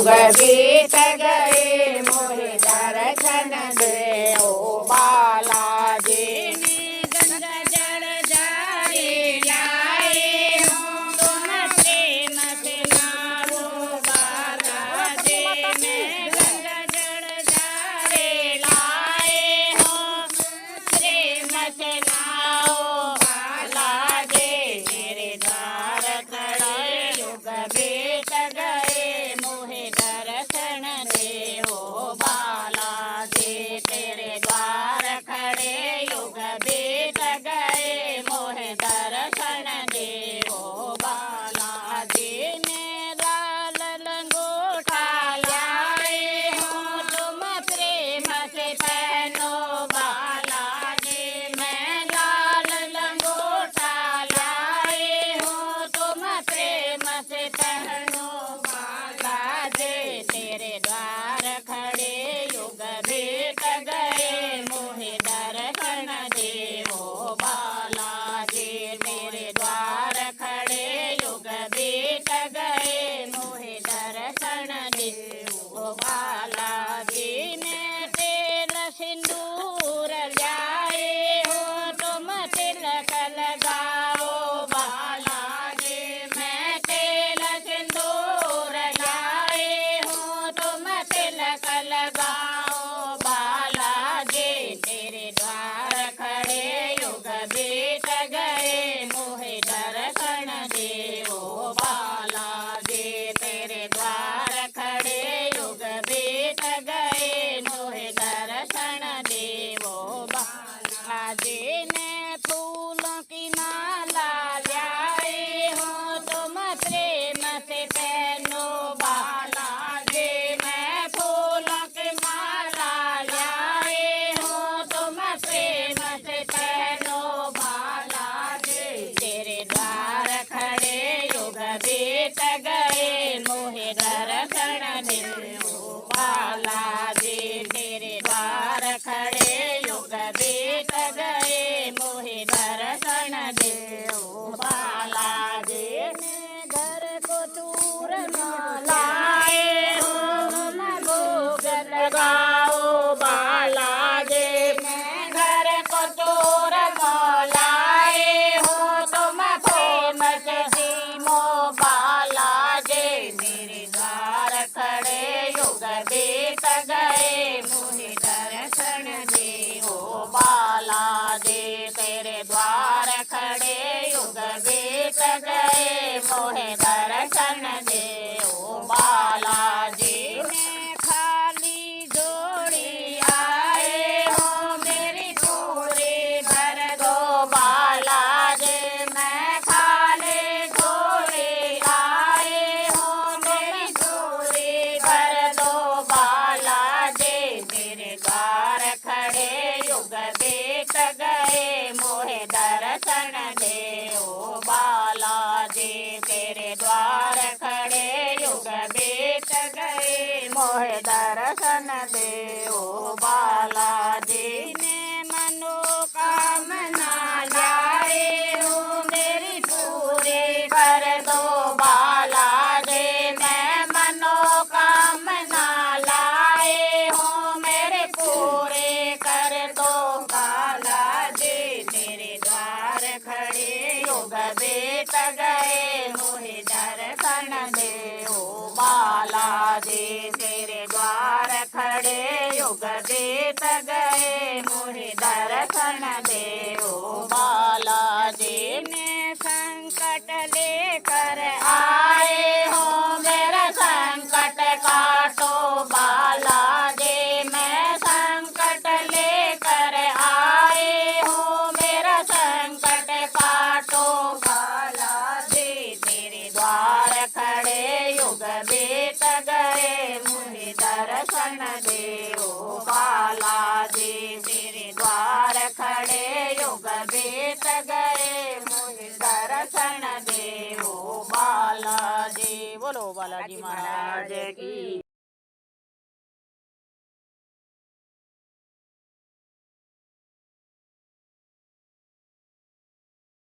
युग बीत गए मोहे दर्शन दे ओ बालाजी ने गंगा जल जारी लाए हो तुम प्रेम से नावो बालाजी ने गंगा जल जारी लाए हो प्रेम से नावो बालाजी मेरे द्वार खड़े युग बीत गए मोहे दर्शन दे ओ बालाजी तेरे द्वार खड़े युग बीत गए मोहे दर्शन दे ओ बालाजी ने लाल लंगोटा लाए हो तुम प्रेम से पहनो बालाजी मैं लाल लंगोटा लाए हो तुम प्रेम से पहनो बालाजी तेरे द्वार खड़े युग बीत गए मोहे दर्शन दे ओ बालाजी तेरे द्वार खड़े युग बीत गए मोहे दर्शन दे ओ बालाजी ने तेल सिंदूर लाए हो तुम तिलक लगाओ बालाजी मैं तेल सिंदूर लाए हो तुम तिलक लगाओ बालाजी तेरे द्वार खड़े युग बीत गए मोहे दर्शन दे ओ बालाजी तेरे द्वार खड़े युग बीत गए मोहे दर्शन दे ओ बालाजी ने फूलों की माला लाए हो तुम प्रेम से पहनो बालाजी मैं फूलों की माला लाए हो तुम प्रेम से पहनो बालाजी तेरे द्वार खड़े युग बीत गए मोहे दर्शन दे ओ बालाजी तेरे द्वार खड़े युग बीत गए मोहे दर्शन दे ओ बालाजी ने घर को चूर लाए हो तुम भोग लगाओ बालाजी मैं घर को चूर लाए हो तुम प्रेम से सीमो बालाजी मेरे द्वार खड़े युग बीत गए मोहे दर्शन दे ओ बालाजी तेरे द्वार खड़े युग बीत गए मोहे दर्शन दे ओ बालाजी ने खाली जोड़ी आए हो मेरी पूरी भर दो बालाजी मैं खाली जोड़ी आए हो मेरी पूरी भर दो बालाजी तेरे द्वार खड़े युग बीत गए मोहे दर्शन दे ओ बालाजी तेरे द्वार खड़े युग बीत गए मोहे दर्शन दे ओ बालाजी ने मनोकामना लाए हो मेरी पूरी कर दो बालाजी मैं मनोकामना लाए हो मेरे पूरे कर दो बालाजी तेरे द्वार खड़े युग बीत गए मोहे दर्शन दे ओ बालाजी तेरे द्वार खड़े युग बीत गए मोहे दर्शन दे ओ बालाजी ने संकट लेकर आए हो मेरा संकट काटो बालाजी मैं संकट लेकर आए हो मेरा संकट काटो बालाजी तेरे द्वार खड़े युग बीत गए मुझे दर्शन दे ओ बालाजी तेरे द्वार खड़े युग बीत गए मुझे दर्शन दे ओ बालाजी बोलो बालाजी महाराज की।